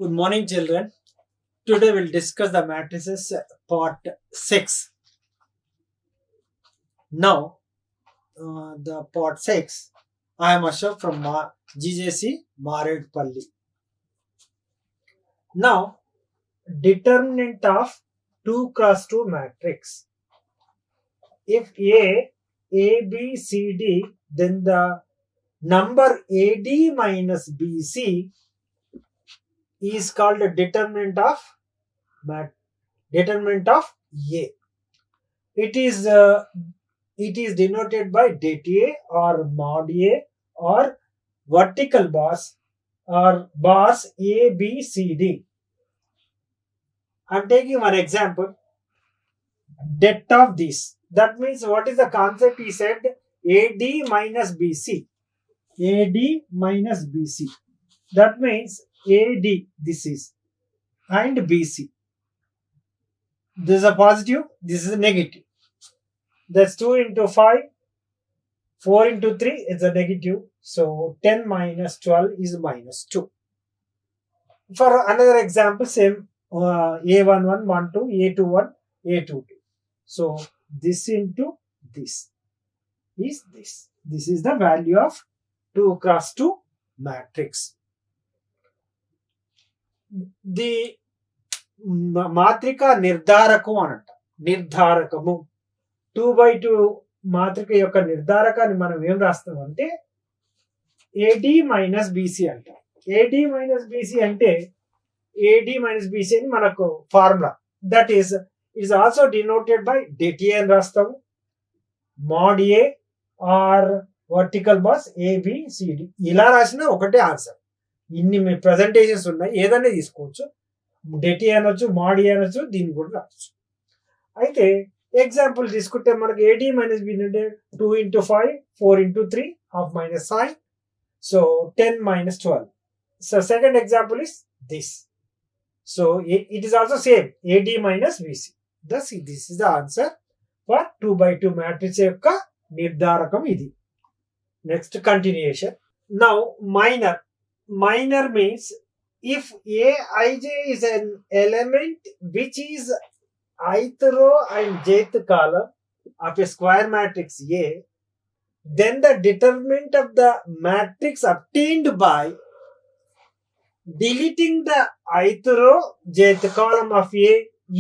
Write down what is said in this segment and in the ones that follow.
Good morning, children. Today we'll discuss the matrices part 6. Now, the part 6, I am Ashok from GJC Maredpalli. Now, determinant of 2 cross 2 matrix. If A, B, C, D, then the number AD minus BC is called a determinant of A. It is denoted by det A or mod A or vertical bars or bars A, B, C, D. I'm taking one example. Det of this. That means what is the concept he said? AD minus BC. AD minus BC. That means AD this is and BC. This is a positive, this is a negative. That's 2 into 5, 4 into 3 is a negative. So 10 minus 12 is minus 2. For another example, same A11, 1, 2, A21, A22. So this into this is this. This is the value of 2 cross 2 matrix. The మాత్రిక నిర్ధారకం అనంట నిర్ధారకము 2/2 మాత్రిక యొక్క నిర్ధారకాన్ని మనం ఏం రాస్తామంటే AD minus BC అంటాం. AD minus BC అంటే AD minus BC అని మనకు formula. That is it's also denoted by det A అని రాస్తాము, mod A or vertical bars ABCD. ఇలా రాసినా ఒకటే ఆన్సర్. ఇన్ని మీ ప్రజెంటేషన్స్ ఉన్నాయి, ఏదైనా తీసుకోవచ్చు. డెట్ ఏ అనొచ్చు, మాడ్ ఏ అనొచ్చు, దీన్ని కూడా రావచ్చు. అయితే ఎగ్జాంపుల్ తీసుకుంటే మనకి ఏడి మైనస్ బి అంటే 2 into 5, 4 into 3 of minus sign. So 10 minus 12. So second example is this. So it is also same AD minus BC. Thus this is the answer for 2/2 matrix యొక్క నిర్ధారకం ఇది. Next continuation. Now minor means if Aij is an element which is ith row and jth column of a square matrix A, then the determinant of the matrix obtained by deleting the ith row jth column of A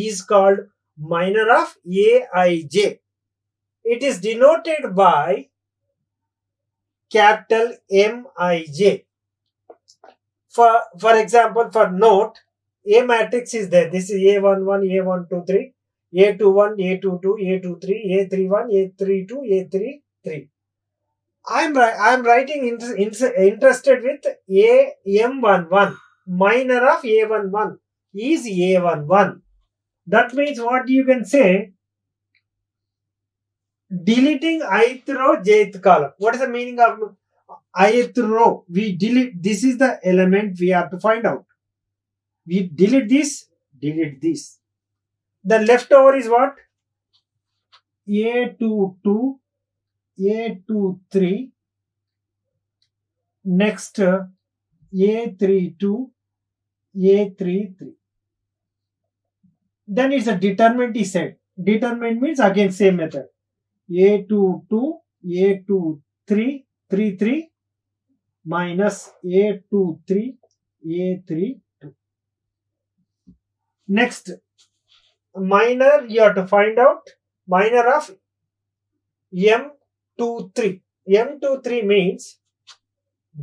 is called minor of Aij. It is denoted by capital Mij. For example, for note, A matrix is there. This is A11, A123, A21, A22, A23, A31, A32, A33. I'm writing interested with AM11. Minor of A11 is A11. That means what you can say? Deleting ith row jth column. What is the meaning of ith row? We delete. This is the element we have to find out. We delete this. The leftover is what? A22, A23, next A32, A33. Then it's a determinant is said. Determinant means again same method. A22, A23, 33 minus A23, A32. Next, minor you have to find out. Minor of M23. M23 means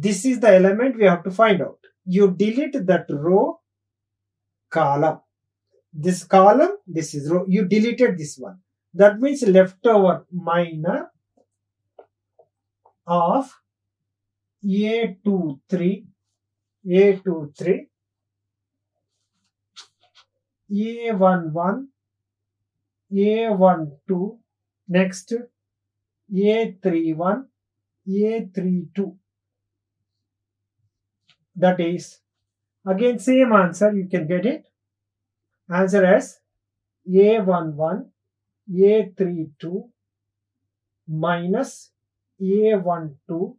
this is the element we have to find out. You delete that row, column. This column, this is row. You deleted this one. That means leftover minor of A23, A11, A12, next A31, A32. That is again same answer. You can get it. Answer as A11, A32 minus A12,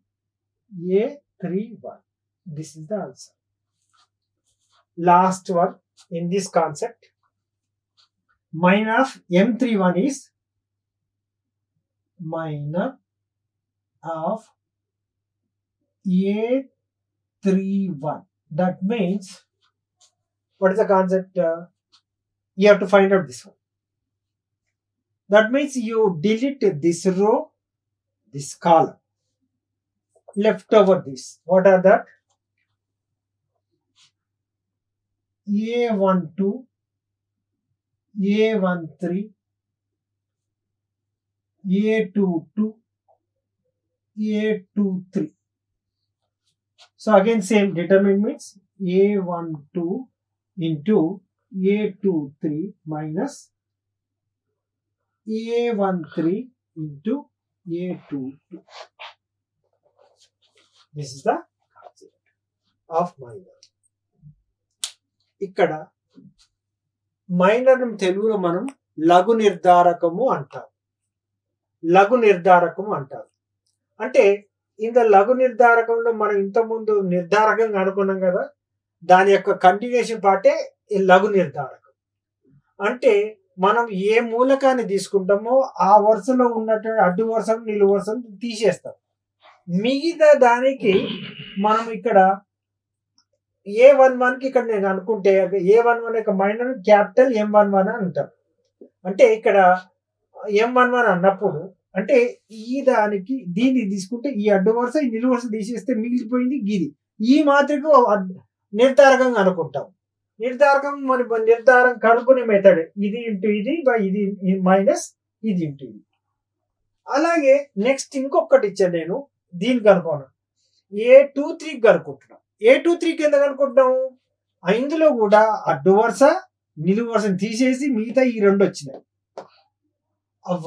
A31. This is the answer. last one in this concept. Minor of M31 is minor of A31. That means, what is the concept? You have to find out this one. That means you delete this row, this column, left over this. What are that? A12, A13, A22, A23. So again same determinant means A12 into A23 minus A13 into A22. This is the concept of minor. ఇక్కడ minor తెలుగులో మనం లఘు నిర్ధారకము అంటాం. లఘు నిర్ధారకము అంటారు. అంటే ఇంత లఘు నిర్ధారకంలో మనం ఇంతకుముందు నిర్ధారకంగా అనుకున్నాం కదా, దాని యొక్క కంటిన్యూషన్ పార్టే లఘు నిర్ధారకం. అంటే మనం ఏ మూలకాన్ని తీసుకుంటామో ఆ వరుసలో ఉన్నటువంటి అడ్డు వరుసను నిలువు వరుసను తీసేస్తాం. మిగతా దానికి మనం ఇక్కడ A11కి ఇక్కడ నేను అనుకుంటే A11 యొక్క మైనర్ క్యాపిటల్ M11 అని అంటాం. అంటే ఇక్కడ M11 అన్నప్పుడు అంటే ఈ దానికి దీన్ని తీసుకుంటే ఈ అడ్డు వరుస ఈ నిలువు వరుస తీసేస్తే మిగిలిపోయింది గిది. ఈ మాత్రిక నిర్ధారకంగా అనుకుంటాం. నిర్ధారకం మరి నిర్ధారం కనుక్కునే మెథడ్ ఇది ఇంటూ ఇది బై ఇది మైనస్ ఇది ఇంటూ ఇది. అలాగే నెక్స్ట్ ఇంకొకటి ఇచ్చాను నేను, దీనికి అనుకున్నాను A23కి కనుక్కుంటున్నాం. A23కి ఎందుకు అనుకుంటున్నాము? ఇందులో కూడా అడ్డు వరుస నిలువు వరుసను తీసేసి మిగతా ఈ రెండు వచ్చినాయి,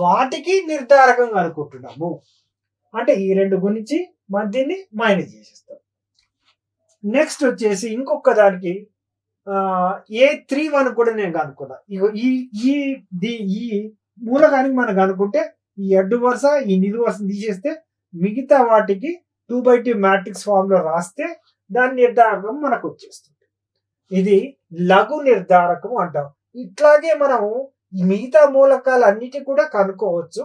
వాటికి నిర్ధారకంగా అనుకుంటున్నాము. అంటే ఈ రెండు గురించి మధ్యని మైనస్ చేసేస్తాం. నెక్స్ట్ వచ్చేసి ఇంకొక దానికి A31 కూడా నేను కనుక్కున్నా. ఈ మూలకానికి మనం కనుక్కుంటే ఈ అడ్డు వరుస ఈ నిలువు వరుసను తీసేస్తే మిగతా వాటికి 2/2 మ్యాట్రిక్స్ ఫామ్ లో రాస్తే దాని నిర్ధారకం మనకు వచ్చేస్తుంది. ఇది లఘు నిర్ధారకం అంటాం. ఇట్లాగే మనము ఈ మిగతా మూలకాలు అన్నిటి కూడా కనుక్కోవచ్చు.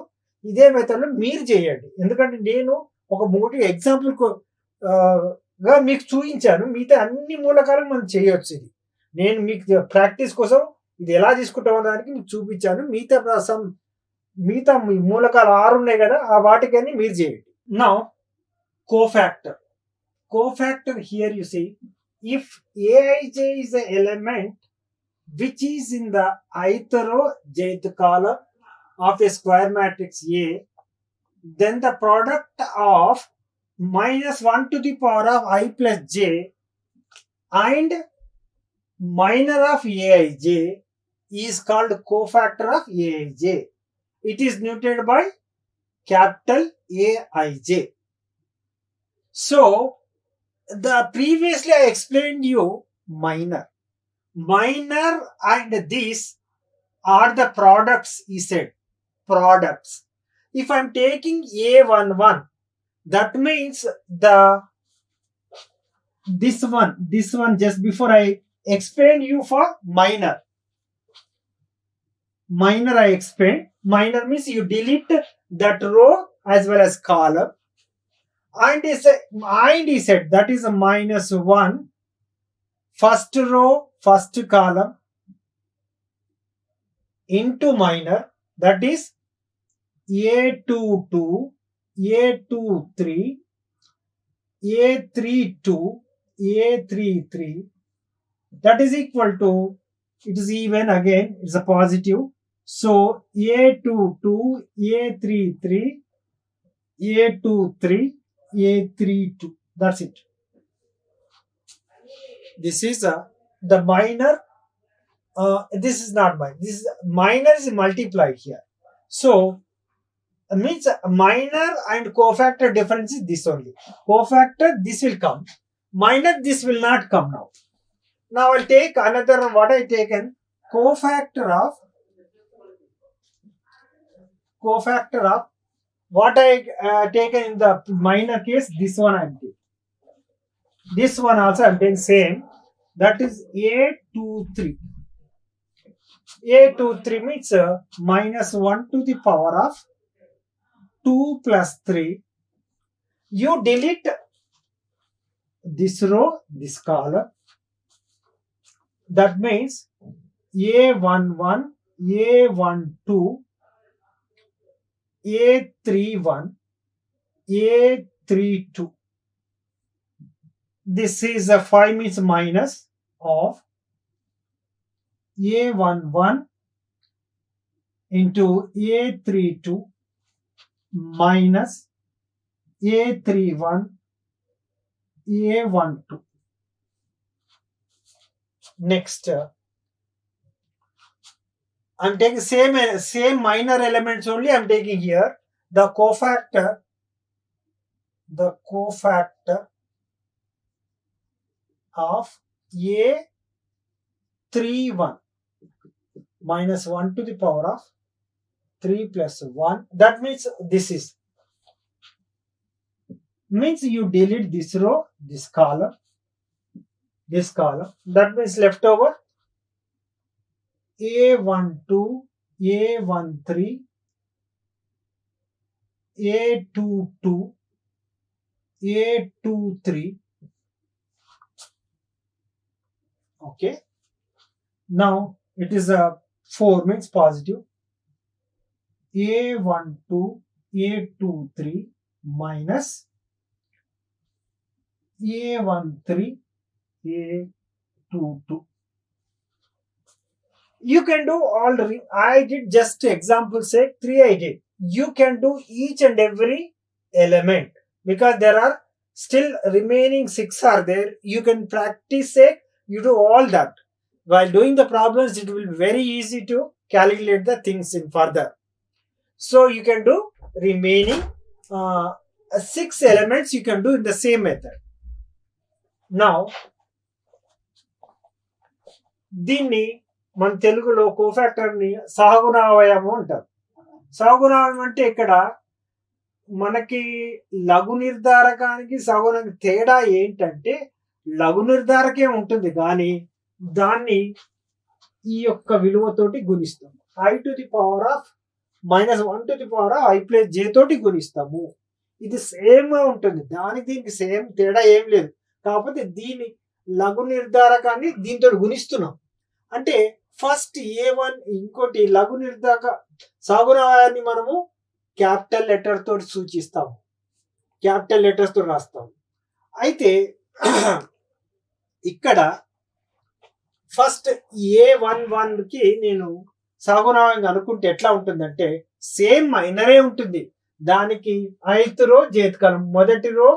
ఇదే మెథడ్ మీరు చేయండి, ఎందుకంటే నేను ఒక 3 ఎగ్జాంపుల్ గా మీకు చూపించాను. మిగతా అన్ని మూలకాలను మనం చేయొచ్చు. ఇది నేను మీకు ప్రాక్టీస్ కోసం ఇది ఎలా తీసుకుంటామో దానికి మీకు చూపించాను. మిగతా మూలకాలు 6 ఉన్నాయి కదా, ఆ వాటికని మీరు చేయండి. Now cofactor. Cofactor here you see, if Aij is an element which is in the ith row, jth column of a square matrix A, then the product of -1 to the power of I plus j and minor of Aij is called cofactor of Aij. It is denoted by capital Aij. So previously I explained you minor and these are the products. He said products. If I'm taking A11, that means this one just before I explained you for minor I explained. Minor means you delete that row as well as column. And he said that is a -1 first row first column into minor, that is A22 A23 A32 A33, that is equal to, it is even again, it's a positive. So A22 A33 A23 A32, that's it. This is the minor. This is not minor. This is minor is multiplied here. So means minor and cofactor difference is this only. Cofactor this will come. Minor this will not come now. Now I'll take another. What I taken cofactor of what I taken in the minor case. This one I'm taking. This one also I'm taking same. that is A23. A23 means minus 1 to the power of 2 plus 3. You delete this row, this column. That means A11, A12, A31, A32. This is a 5 means minus of A11 into A32 minus A31 A12. Next, I'm taking same minor elements only. I'm taking here the cofactor of A31 minus 1 to the power of 3 plus 1. That means this means you delete this row, this column. That means left over A12, A13, A22, A23. Okay. Now it is a 4 means positive. A12, A23 minus A13, A22. You can do all the, I did just example sake 3 I did. You can do each and every element because there are still remaining 6 are there. You can practice sake, you do all that. While doing the problems, it will be very easy to calculate the things in further. So you can do remaining 6 elements you can do in the same method. Now, దీన్ని మన తెలుగులో కోఫాక్టర్ని సహగుణావయము అంటారు. సహగుణావయం అంటే ఇక్కడ మనకి లఘు నిర్ధారకానికి సహగుణానికి తేడా ఏంటంటే లఘు నిర్ధారకే ఉంటుంది కానీ దాన్ని ఈ యొక్క విలువతోటి గుణిస్తాం. I to the power of minus 1 to the power of I plus j తోటి గుణిస్తాము. ఇది సేమ్ గా ఉంటుంది, దానికి దీనికి సేమ్ తేడా ఏం లేదు. కాకపోతే దీని లఘు నిర్ధారకాన్ని దీంతో గుణిస్తున్నాం. అంటే ఫస్ట్ A1 ఇంకోటి లఘు నిర్ధారక సహగుణావయాన్ని మనము క్యాపిటల్ లెటర్ తోటి సూచిస్తాము, క్యాపిటల్ లెటర్స్ తో రాస్తాము. అయితే ఇక్కడ ఫస్ట్ A11 కి నేను సహగుణావయంగా అనుకుంటే ఎట్లా ఉంటుందంటే సేమ్ మైనరే ఉంటుంది. దానికి ith రో jth కాలం, మొదటి రో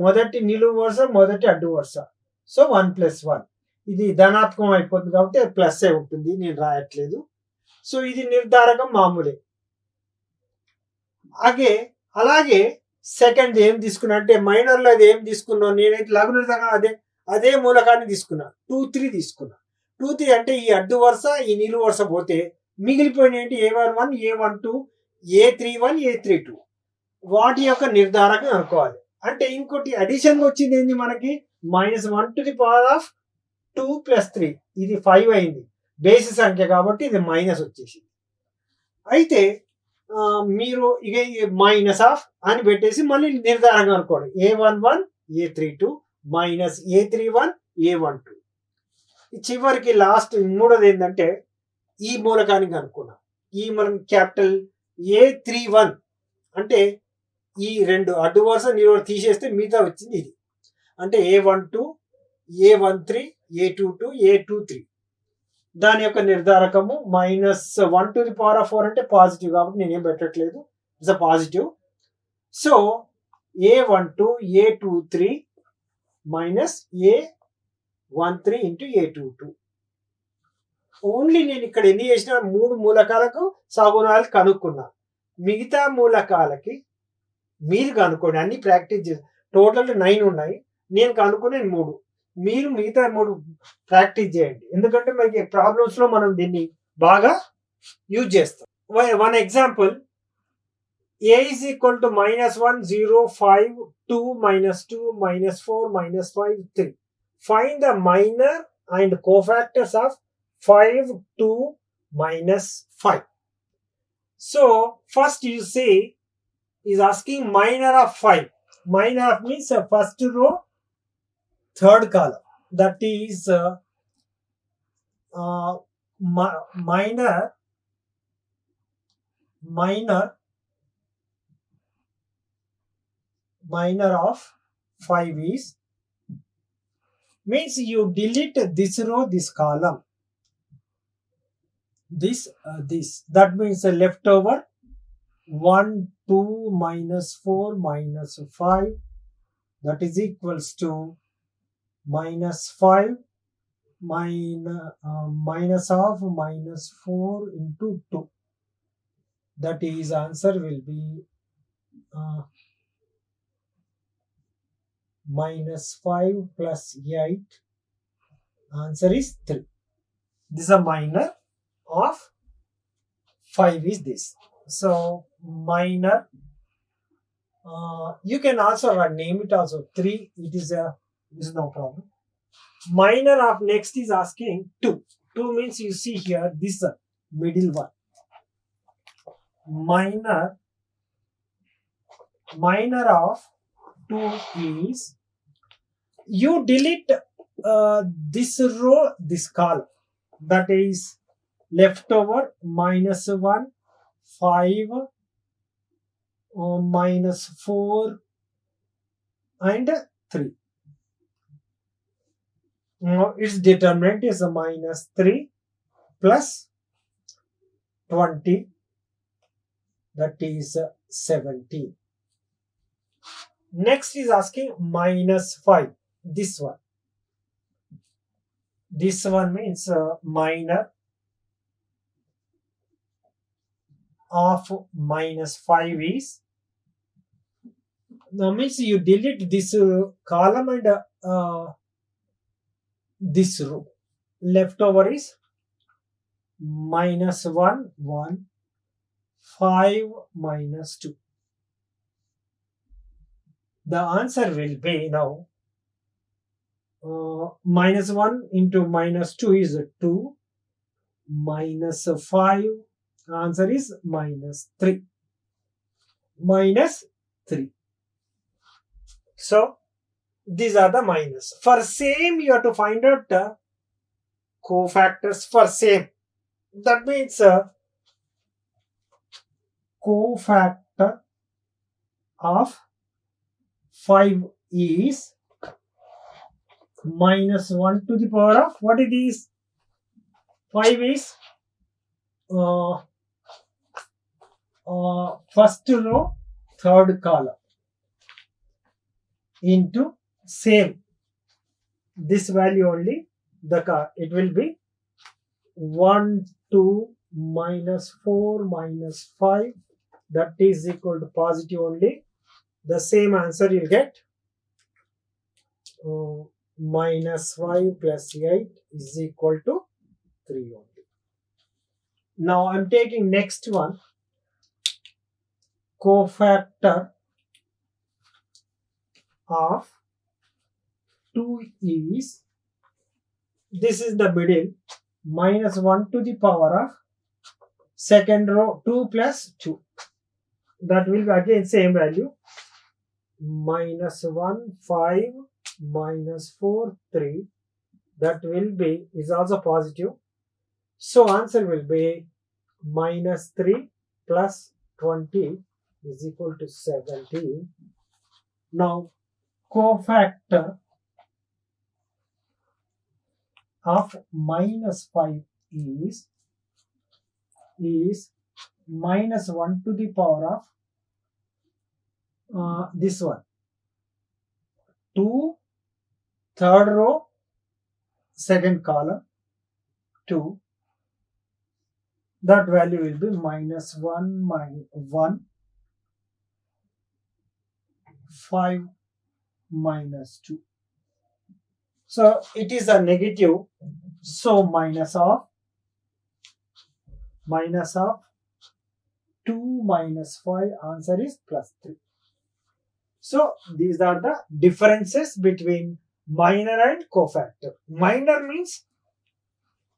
మొదటి నిలువు వరుస మొదటి అడ్డు వరుస. సో 1 + 1 ఇది ధనాత్మకం అయిపోతుంది కాబట్టి ప్లస్ ఏ ఉంటుంది, నేను రాయట్లేదు. సో ఇది నిర్ధారకం మామూలే. అలాగే సెకండ్ ఏం తీసుకున్నా అంటే మైనర్ లో అది ఏం తీసుకున్నాను నేనైతే లఘు నిర్ధారకం అదే మూలకాన్ని తీసుకున్నా, 2, 3 తీసుకున్నా. 2, 3 అంటే ఈ అడ్డు వరుస ఈ నిలువు వరుస పోతే మిగిలిపోయిన ఏంటి A11, A12, A31, A32 వాటి యొక్క నిర్ధారకం అనుకోవాలి. అంటే ఇంకోటి అడిషన్ వచ్చింది ఏంటి మనకి -1 to the power of 2 + 3 ఇది 5 అయింది, బేసి సంఖ్య కాబట్టి ఇది మైనస్ వచ్చేసింది. అయితే మీరు ఇక మైనస్ ఆఫ్ అని పెట్టేసి మళ్ళీ నిర్ధారకం అనుకోండి A11, A32 minus A31, A12. చివరికి లాస్ట్ మూడోది ఏంటంటే ఈ మూలకానికి అనుకున్నాం. ఈ మనం క్యాపిటల్ A31 అంటే ఈ రెండు అడ్డు వరుస నిలువు తీసేస్తే మిగతా వచ్చింది ఇది. అంటే A12, A13, A22, A23 దాని యొక్క నిర్ధారకము -1 to the power of 4 అంటే పాజిటివ్ కాబట్టి నేనేం పెట్టట్లేదు, it's a positive. So A12, A23 minus A13 into A22. Only నేను ఇక్కడ ఎన్ని చేసిన 3 మూలకాలకు సహగుణాలు కనుక్కున్నా. మిగతా మూలకాలకి మీరు కనుక్కోండి, అన్ని ప్రాక్టీస్ చేసి టోటల్ 9 ఉన్నాయి, నేను కనుక్కునే 3. మీరు మిగతా 3 ప్రాక్టీస్ చేయండి, ఎందుకంటే మనకి ప్రాబ్లమ్స్ లో మనం దీన్ని బాగా యూజ్ చేస్తాం. One example A is equal to -1, 0, 5, 2, -2, -4, -5, 3. Find the minor and cofactors of 5, 2, minus 5. So first you see is asking minor of 5. Minor of means first row, third column. That is minor of 5 is, means you delete this row, this column, this. That means leftover 1, 2, minus 4, minus 5. That is equals to minus 5 minus of minus 4 into 2. That is answer will be minus 5 plus 8. Answer is 3. This is a minor of 5 is this. So minor, you can also name it also 3. It is no problem. Minor of next is asking 2. 2 means you see here this middle one. Minor of 2 is, you delete this row, this column. That is leftover minus 1, 5, minus 4 and 3. Now its determinant is a minus 3 plus 20. That is 17. Next is asking minus 5. This one. This one means minor of minus 5 is, now means you delete this column and this row. Leftover is minus 1, 1, 5, minus 2. The answer will be now minus 1 into minus 2 is 2, minus 5. Answer is minus 3. Minus 3. So these are the minus. For same, you have to find out the cofactors for same. That means cofactor of 5 is minus 1 to the power of, what it is? 5 is first row, third column into same. This value only, it will be 1, 2, minus 4, minus 5. That is equal to positive only. The same answer you get. Minus 5 plus 8 is equal to 3 only. Now I am taking next one. Cofactor of 2 is, this is the middle, minus 1 to the power of second row 2 plus 2. That will be again same value. Minus 1, 5, minus 4, 3. That will be, is also positive. So answer will be minus 3 plus 20 is equal to 17. Now cofactor of minus 5 is minus 1 to the power of this one. 2, third row, second column, 2. That value will be minus 1, minus 1, 5, minus 2. So it is a negative. So minus of 2 minus 5, answer is plus 3. So these are the differences between minor and cofactor. Minor means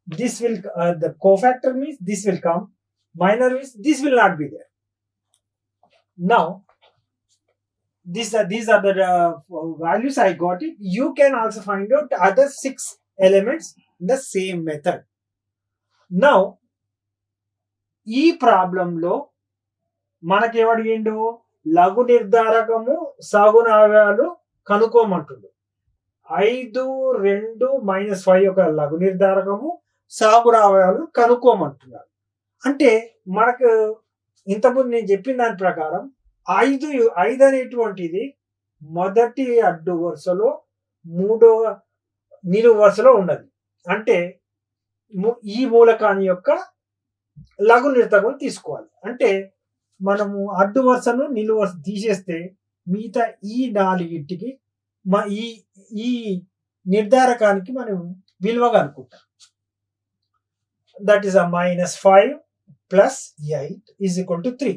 this will the cofactor means this will come, minor means this will not be there. Now these are the values I got it. You can also find out other 6 elements in the same method. Now ఈ ప్రాబ్లంలో మనకేమడిగిండు, లఘు నిర్ధారకము సగుణాలు కనుక్కోమంటుండు. 5, 2, -5 యొక్క లఘు నిర్ధారకము సగుణాలు కనుక్కోమంటున్నారు. అంటే మనకు ఇంతకుముందు నేను చెప్పిన దాని ప్రకారం 5 అనేటువంటిది మొదటి అడ్డు వరుసలో 3వ నిలువు వరుసలో ఉన్నది. అంటే ఈ మూలకాన్ని యొక్క లఘు నిర్ధారకం తీసుకోవాలి. అంటే మనము అడ్డు వరుసను నిలువు వరుస తీసేస్తే మిగతా ఈ 4టికి ఈ నిర్ధారకానికి మనం విలువగా అనుకుంటాం. That is -5 + 8 = 3.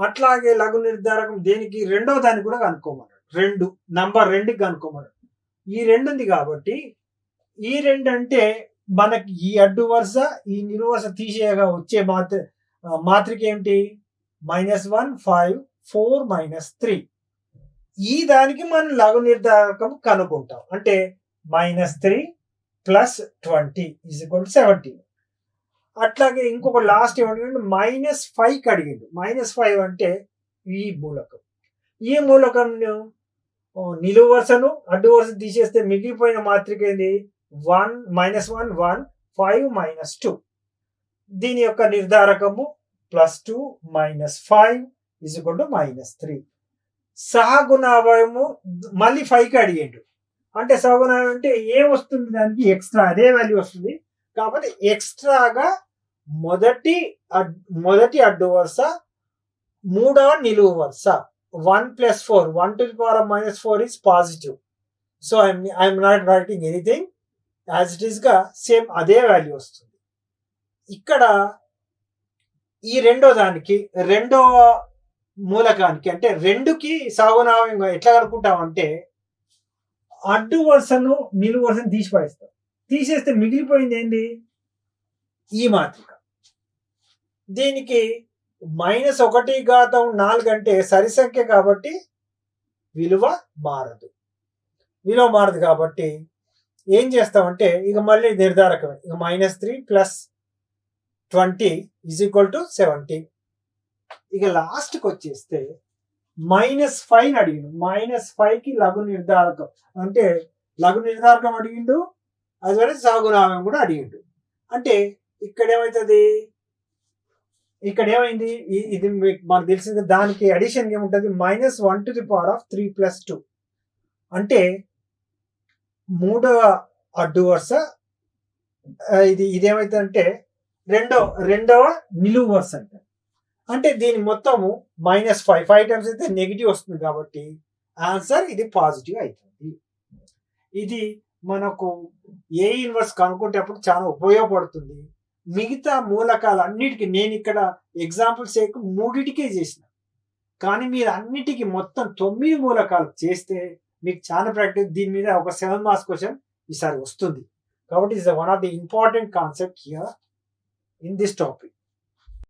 అట్లాగే లఘు నిర్ధారకం దేనికి, రెండవ దానికి కూడా కనుక్కోమన్నాడు. 2 నంబర్ 2కి కనుక్కోమన్నాడు. ఈ 2 ఉంది కాబట్టి ఈ 2 అంటే మనకి ఈ అడ్డు వరుస ఈ నిలువు వరుస తీసేయగా వచ్చే మాత్రిక ఏమిటి, -1, 5, 4, -3. ఈ దానికి మనం లఘు నిర్ధారకం కనుక్కుంటాం. అంటే -3 + 20 = 17. అట్లాగే ఇంకొక లాస్ట్ ఏమంటే -5కి అడిగిండు. -5 అంటే ఈ మూలకం. ఈ మూలకం నిలువు వరుసను అడ్డు వరుస తీసేస్తే మిగిలిపోయిన మాత్రిక ఏంది, 1, -1, 1, 5, -2. దీని యొక్క నిర్ధారకము +2 - 5 = -3. సహగుణ అవయము మళ్ళీ 5కి అడిగిండు. అంటే సహగుణ అవయవం అంటే ఏం వస్తుంది, దానికి ఎక్స్ట్రా అదే వాల్యూ వస్తుంది. కాబట్టి ఎక్స్ట్రాగా మొదటి అడ్డు వరుస 3వ నిలువు వరుస 1 + 4, 1 to the power of -4 is positive. So I'm not writing anything, as it is గా సేమ్ అదే వాల్యూ వస్తుంది. ఇక్కడ ఈ రెండో మూలకానికి అంటే 2కి సహగుణావయంగా ఎట్లా కనుక్కుంటామంటే అడ్డు వరుసను నిలువు వరుసను తీసిపడేస్తాం. తీసేస్తే మిగిలిపోయింది ఏంటి, ఈ మాత్రిక. దీనికి -1/4 అంటే సరి సంఖ్య కాబట్టి విలువ మారదు. కాబట్టి ఏం చేస్తామంటే ఇక మళ్ళీ నిర్ధారకమే. ఇక -3 + 20 = 17. ఇక లాస్ట్కి వచ్చేస్తే -5 అడిగిండు. -5కి లఘు నిర్ధారకం అంటే లఘు నిర్ధారకం అడిగిండు, అదే సహగుణావయం కూడా అడిగిండు. అంటే ఇక్కడ ఏమైంది, ఇది మనకు తెలిసింది. దానికి అడిషన్ ఏముంటుంది, -1 to the power of 3 + 2. అంటే 3వ అడ్డు వరుస ఇదేమైతుందంటే రెండవ నిలువు వరుస అంటే దీని మొత్తము -5 టైమ్స్ అయితే నెగిటివ్ వస్తుంది. కాబట్టి ఆన్సర్ ఇది పాజిటివ్ అవుతుంది. ఇది మనకు ఏ ఇన్వర్స్ కనుక్కుంటేప్పుడు చాలా ఉపయోగపడుతుంది. మిగతా మూలకాలు అన్నిటికీ నేను ఇక్కడ ఎగ్జాంపుల్స్ 3టికే చేసిన, కానీ మీరు అన్నిటికీ మొత్తం 9 మూలకాలు చేస్తే మీకు చాలా ప్రాక్టీస్, దీని మీద ఒక 7 మార్క్స్ క్వశ్చన్ ఈసారి వస్తుంది. కాబట్టి it's one of the important concept here in this topic.